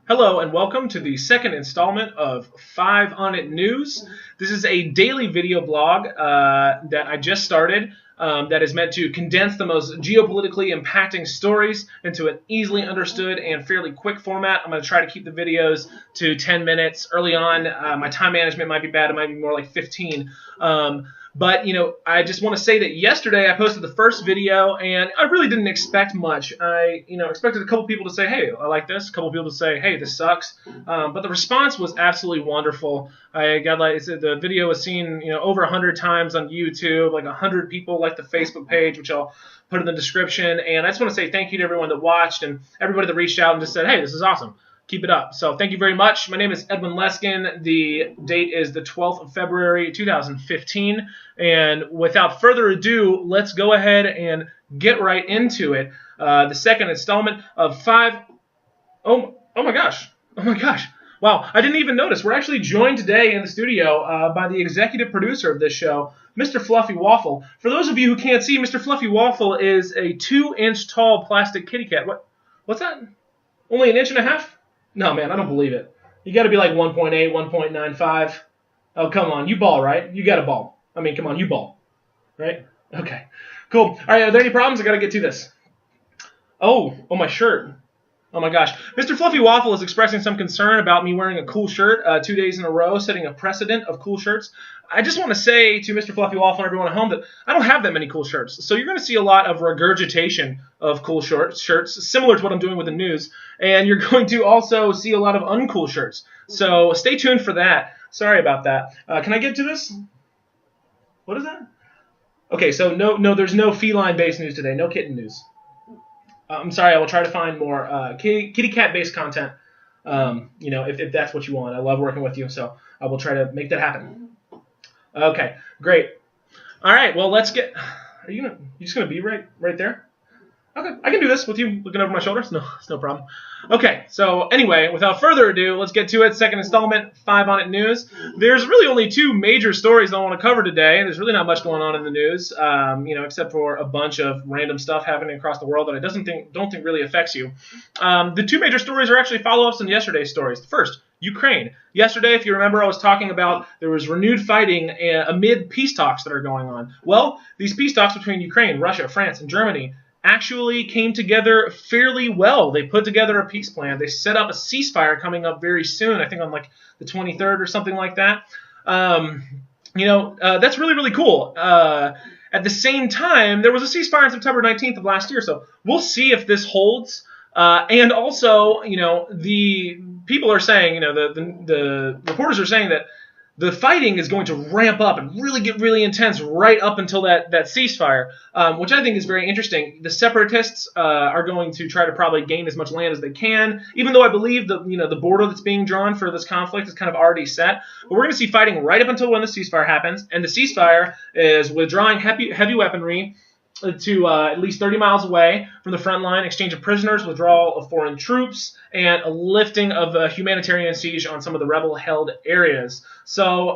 Hello and welcome to the second installment of 5 on It News. This is a daily video blog that I just started that is meant to condense the most geopolitically impacting stories into an easily understood and fairly quick format. I'm going to try to keep the videos to 10 minutes. Early on, my time management might be bad. It might be more like 15. But, I just want to say that yesterday I posted the first video, and I really didn't expect much. I, expected a couple people to say, hey, I like this. A couple people to say, hey, this sucks. But the response was absolutely wonderful. I got, the video was seen, over 100 times on YouTube. Like 100 people liked the Facebook page, which I'll put in the description. And I just want to say thank you to everyone that watched and everybody that reached out and just said, hey, this is awesome. Keep it up. So thank you very much. My name is Edwin Leskin. The date is the 12th of February, 2015. And without further ado, let's go ahead and get right into it. The second installment of 5. Oh my gosh. Oh my gosh. Wow. I didn't even notice. We're actually joined today in the studio by the executive producer of this show, Mr. Fluffy Waffle. For those of you who can't see, Mr. Fluffy Waffle is a 2-inch tall plastic kitty cat. What's that? Only an inch and a half? No, man, I don't believe it. You got to be like 1.8, 1.95. Oh, come on. You ball, right? You got a ball. I mean, come on, you ball. Right? Okay. Cool. All right, are there any problems? I got to get to this. Oh, my shirt. Oh, my gosh. Mr. Fluffy Waffle is expressing some concern about me wearing a cool shirt 2 days in a row, setting a precedent of cool shirts. I just want to say to Mr. Fluffy Waffle and everyone at home that I don't have that many cool shirts. So you're going to see a lot of regurgitation of cool shirts, similar to what I'm doing with the news. And you're going to also see a lot of uncool shirts. So stay tuned for that. Sorry about that. Can I get to this? What is that? Okay, so no, there's no feline-based news today. No kitten news. I'm sorry, I will try to find more kitty cat-based content, if that's what you want. I love working with you, so I will try to make that happen. Okay, great. All right, well, let's get... Are you just going to be right there? Okay, I can do this with you looking over my shoulders. No, it's no problem. Okay, so anyway, without further ado, let's get to it. Second installment, 5 on It News. There's really only 2 major stories I want to cover today. There's really not much going on in the news, except for a bunch of random stuff happening across the world that I don't think really affects you. The 2 major stories are actually follow-ups on yesterday's stories. The first, Ukraine. Yesterday, if you remember, I was talking about there was renewed fighting amid peace talks that are going on. Well, these peace talks between Ukraine, Russia, France, and Germany actually came together fairly well. They put together a peace plan. They set up a ceasefire coming up very soon, I think on like the 23rd or something like that. That's really, really cool. At the same time, there was a ceasefire on September 19th of last year, so we'll see if this holds. And also, the people are saying, the reporters are saying that the fighting is going to ramp up and really get really intense right up until that ceasefire, which I think is very interesting. The separatists are going to try to probably gain as much land as they can, even though I believe the border that's being drawn for this conflict is kind of already set. But we're going to see fighting right up until when the ceasefire happens, and the ceasefire is withdrawing heavy weaponry to at least 30 miles away from the front line, exchange of prisoners, withdrawal of foreign troops, and a lifting of a humanitarian siege on some of the rebel-held areas. So,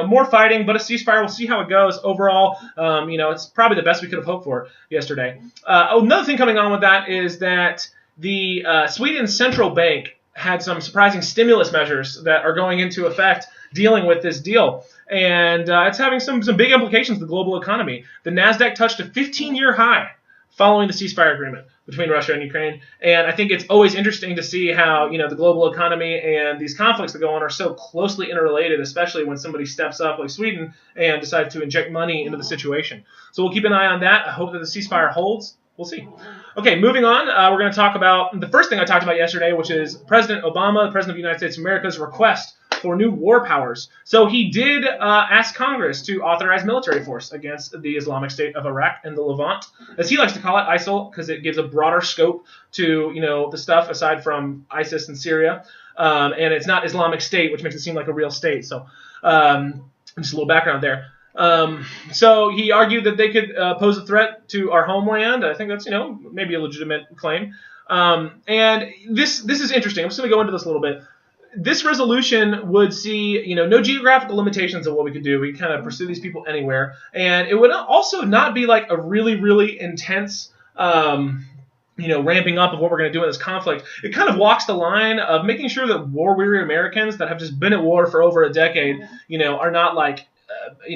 more fighting, but a ceasefire. We'll see how it goes. Overall, it's probably the best we could have hoped for yesterday. Another thing coming on with that is that the Sweden's central bank had some surprising stimulus measures that are going into effect dealing with this deal. And it's having some big implications for the global economy. The NASDAQ touched a 15-year high following the ceasefire agreement between Russia and Ukraine. And I think it's always interesting to see how, the global economy and these conflicts that go on are so closely interrelated, especially when somebody steps up like Sweden and decides to inject money into the situation. So we'll keep an eye on that. I hope that the ceasefire holds. We'll see. Okay, moving on, we're going to talk about the first thing I talked about yesterday, which is President Obama, the President of the United States of America's request for new war powers. So he did ask Congress to authorize military force against the Islamic State of Iraq and the Levant, as he likes to call it, ISIL, because it gives a broader scope to the stuff aside from ISIS and Syria, and it's not Islamic State, which makes it seem like a real state. So just a little background there. So he argued that they could pose a threat to our homeland. I think that's maybe a legitimate claim. And this is interesting. I'm just going to go into this a little bit. This resolution would see, no geographical limitations of what we could do. We kind of pursue these people anywhere. And it would also not be like a really, really intense ramping up of what we're going to do in this conflict, it kind of walks the line of making sure that war-weary Americans that have just been at war for over a decade, are not like,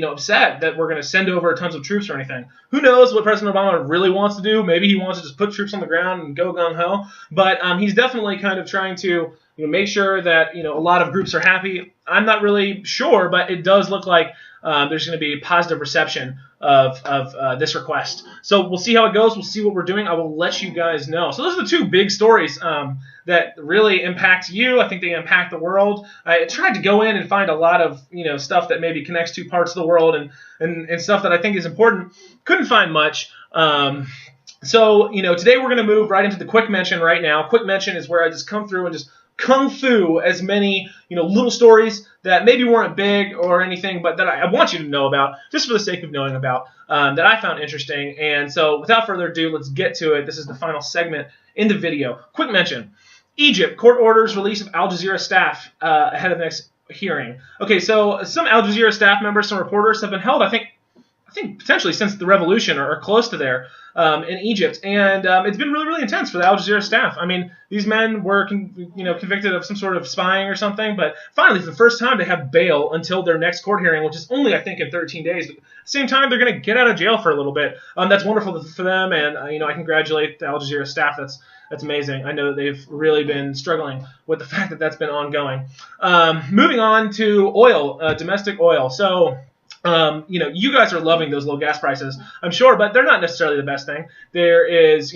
upset that we're going to send over tons of troops or anything. Who knows what President Obama really wants to do? Maybe he wants to just put troops on the ground and go gung-ho. But he's definitely kind of trying to make sure that a lot of groups are happy. I'm not really sure, but it does look like there's going to be positive reception of this request. So we'll see how it goes. We'll see what we're doing. I will let you guys know. So those are the two big stories that really impact you. I think they impact the world. I tried to go in and find a lot of stuff that maybe connects two parts of the world and stuff that I think is important. Couldn't find much. So today we're going to move right into the quick mention right now. Quick mention is where I just come through and just kung fu as many little stories that maybe weren't big or anything, but that I want you to know about just for the sake of knowing about, that I found interesting. And so without further ado, let's get to it. This is the final segment in the video. Quick mention. Egypt, court orders release of Al Jazeera staff ahead of the next hearing. Okay, so some Al Jazeera staff members, some reporters have been held, I think potentially since the revolution or close to there, in Egypt, and it's been really, really intense for the Al Jazeera staff. I mean, these men were convicted of some sort of spying or something, but finally, for the first time, they have bail until their next court hearing, which is only, I think, in 13 days. But at the same time, they're going to get out of jail for a little bit. That's wonderful for them, and I congratulate the Al Jazeera staff. That's amazing. I know that they've really been struggling with the fact that that's been ongoing. Moving on to oil, domestic oil. So, you guys are loving those low gas prices, I'm sure, but they're not necessarily the best thing. There is,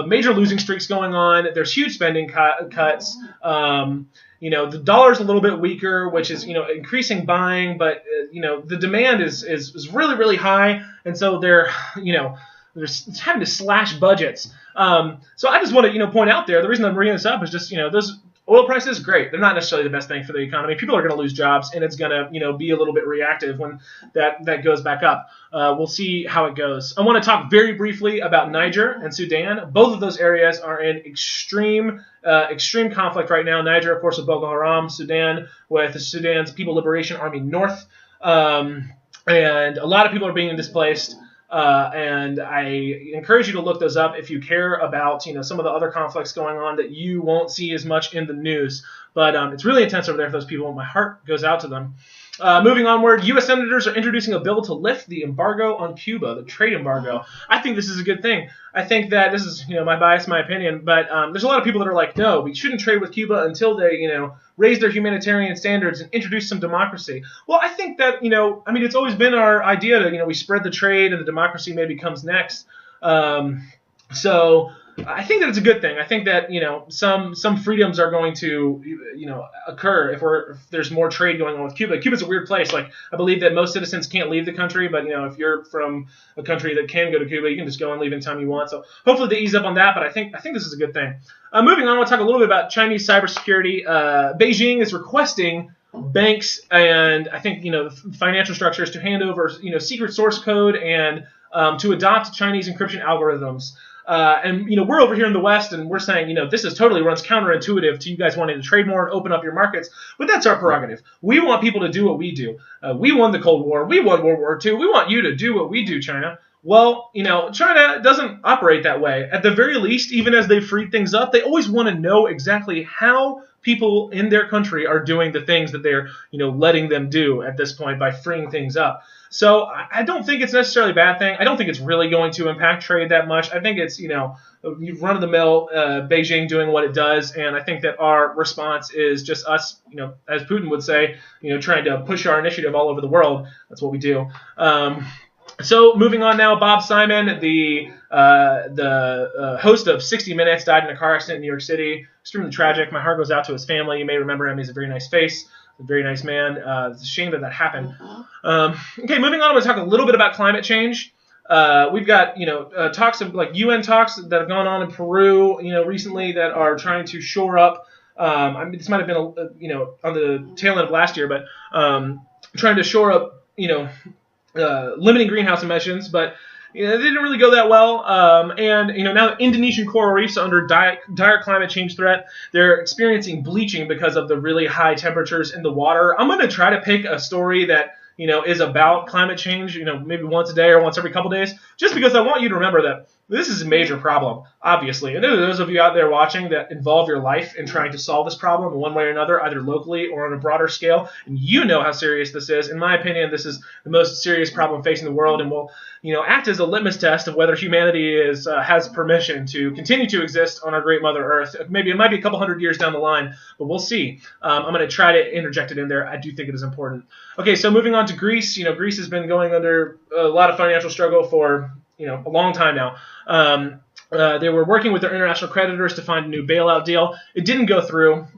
major losing streaks going on. There's huge spending cuts. The dollar's a little bit weaker, which is, increasing buying, but, the demand is really, really high. And so they're having to slash budgets. So I just want to, point out there, the reason I'm bringing this up is just, those oil prices, great. They're not necessarily the best thing for the economy. People are going to lose jobs, and it's going to, be a little bit reactive when that goes back up. We'll see how it goes. I want to talk very briefly about Niger and Sudan. Both of those areas are in extreme conflict right now. Niger, of course, with Boko Haram. Sudan with Sudan's People Liberation Army North. And a lot of people are being displaced. And I encourage you to look those up if you care about, some of the other conflicts going on that you won't see as much in the news. But it's really intense over there for those people. My heart goes out to them. Moving onward, U.S. senators are introducing a bill to lift the embargo on Cuba, the trade embargo. I think this is a good thing. I think that this is, my bias, my opinion, but there's a lot of people that are like, no, we shouldn't trade with Cuba until they, raise their humanitarian standards and introduce some democracy. Well, I think that, it's always been our idea that, we spread the trade and the democracy maybe comes next. So I think that it's a good thing. I think that, some freedoms are going to, occur if there's more trade going on with Cuba. Cuba's a weird place. Like, I believe that most citizens can't leave the country, but, if you're from a country that can go to Cuba, you can just go and leave anytime you want. So hopefully they ease up on that, but I think this is a good thing. Moving on, I want to talk a little bit about Chinese cybersecurity. Beijing is requesting banks and I think, financial structures to hand over, secret source code and to adopt Chinese encryption algorithms. And we're over here in the West, and we're saying, this is totally runs counterintuitive to you guys wanting to trade more and open up your markets. But that's our prerogative. We want people to do what we do. We won the Cold War. We won World War II. We want you to do what we do, China. Well, China doesn't operate that way. At the very least, even as they freed things up, they always want to know exactly how people in their country are doing the things that they're, letting them do at this point by freeing things up. So I don't think it's necessarily a bad thing. I don't think it's really going to impact trade that much. I think it's, run-of-the-mill Beijing doing what it does, and I think that our response is just us, as Putin would say, trying to push our initiative all over the world. That's what we do. So moving on now, Bob Simon, the host of 60 Minutes, died in a car accident in New York City. Extremely tragic. My heart goes out to his family. You may remember him. He's a very nice face. A very nice man. It's a shame that happened. Okay, moving on, I'm going to talk a little bit about climate change. We've got, talks of like UN talks that have gone on in Peru, recently that are trying to shore up. This might have been, on the tail end of last year, but trying to shore up, limiting greenhouse emissions, but they didn't really go that well. And now the Indonesian coral reefs are under dire climate change threat. They're experiencing bleaching because of the really high temperatures in the water. I'm going to try to pick a story that is about climate change, maybe once a day or once every couple days, just because I want you to remember that This is a major problem, obviously. And those of you out there watching that involve your life in trying to solve this problem in one way or another, either locally or on a broader scale, and you know how serious this is. In my opinion, this is the most serious problem facing the world, and will, act as a litmus test of whether humanity has permission to continue to exist on our great Mother Earth. Maybe it might be a couple hundred years down the line, but we'll see. I'm going to try to interject it in there. I do think it is important. Okay, so moving on to Greece. Greece has been going under a lot of financial struggle for a long time now. They were working with their international creditors to find a new bailout deal. It didn't go through.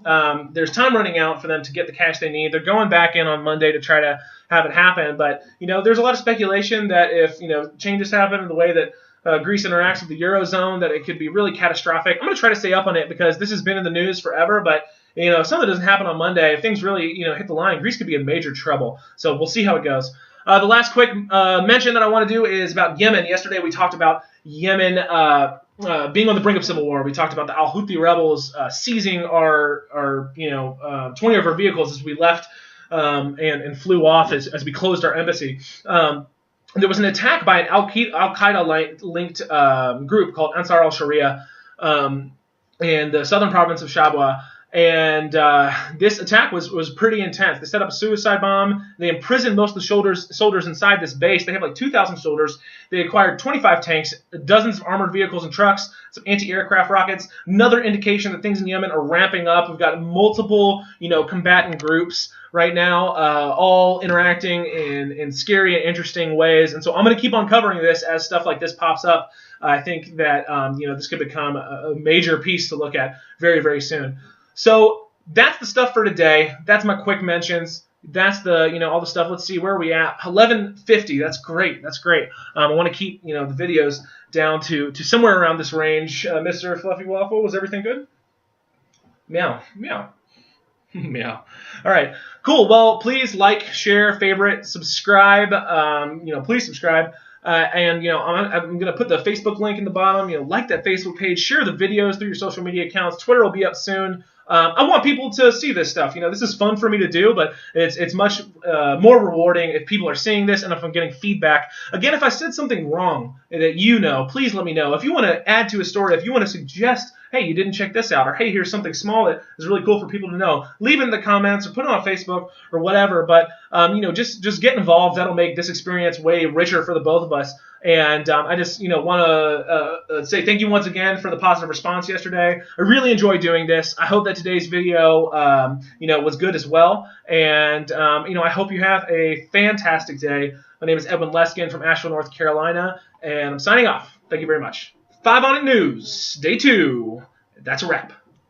There's time running out for them to get the cash they need. They're going back in on Monday to try to have it happen. But, there's a lot of speculation that if, changes happen in the way that Greece interacts with the Eurozone, that it could be really catastrophic. I'm going to try to stay up on it because this has been in the news forever. But, if something doesn't happen on Monday, if things really, hit the line, Greece could be in major trouble. So we'll see how it goes. The last quick mention that I want to do is about Yemen. Yesterday we talked about Yemen being on the brink of civil war. We talked about the Al-Houthi rebels seizing our 20 of our vehicles as we left and flew off as we closed our embassy. There was an attack by an Al-Qaeda linked group called Ansar al-Sharia in the southern province of Shabwa. And this attack was pretty intense. They set up a suicide bomb. They imprisoned most of the soldiers inside this base. They have like 2,000 soldiers. They acquired 25 tanks, dozens of armored vehicles and trucks, some anti-aircraft rockets. Another indication that things in Yemen are ramping up. We've got multiple, combatant groups right now, all interacting in scary and interesting ways. And so I'm going to keep on covering this as stuff like this pops up. I think that this could become a major piece to look at very, very soon. So that's the stuff for today. That's my quick mentions. That's the, all the stuff. Let's see, where are we at? 11:50. That's great. That's great. I want to keep, the videos down to somewhere around this range. Mr. Fluffy Waffle, was everything good? Meow. Meow. Meow. All right. Cool. Well, please like, share, favorite, subscribe. Please subscribe. I'm going to put the Facebook link in the bottom. Like that Facebook page. Share the videos through your social media accounts. Twitter will be up soon. I want people to see this stuff. This is fun for me to do, but it's much more rewarding if people are seeing this and if I'm getting feedback. Again, if I said something wrong that please let me know. If you want to add to a story, if you want to suggest, hey, you didn't check this out, or hey, here's something small that is really cool for people to know, leave it in the comments or put it on Facebook or whatever. But just get involved. That'll make this experience way richer for the both of us. And I just, want to say thank you once again for the positive response yesterday. I really enjoyed doing this. I hope that today's video, was good as well. And, I hope you have a fantastic day. My name is Edwin Leskin from Asheville, North Carolina, and I'm signing off. Thank you very much. 5 on It News, Day 2. That's a wrap.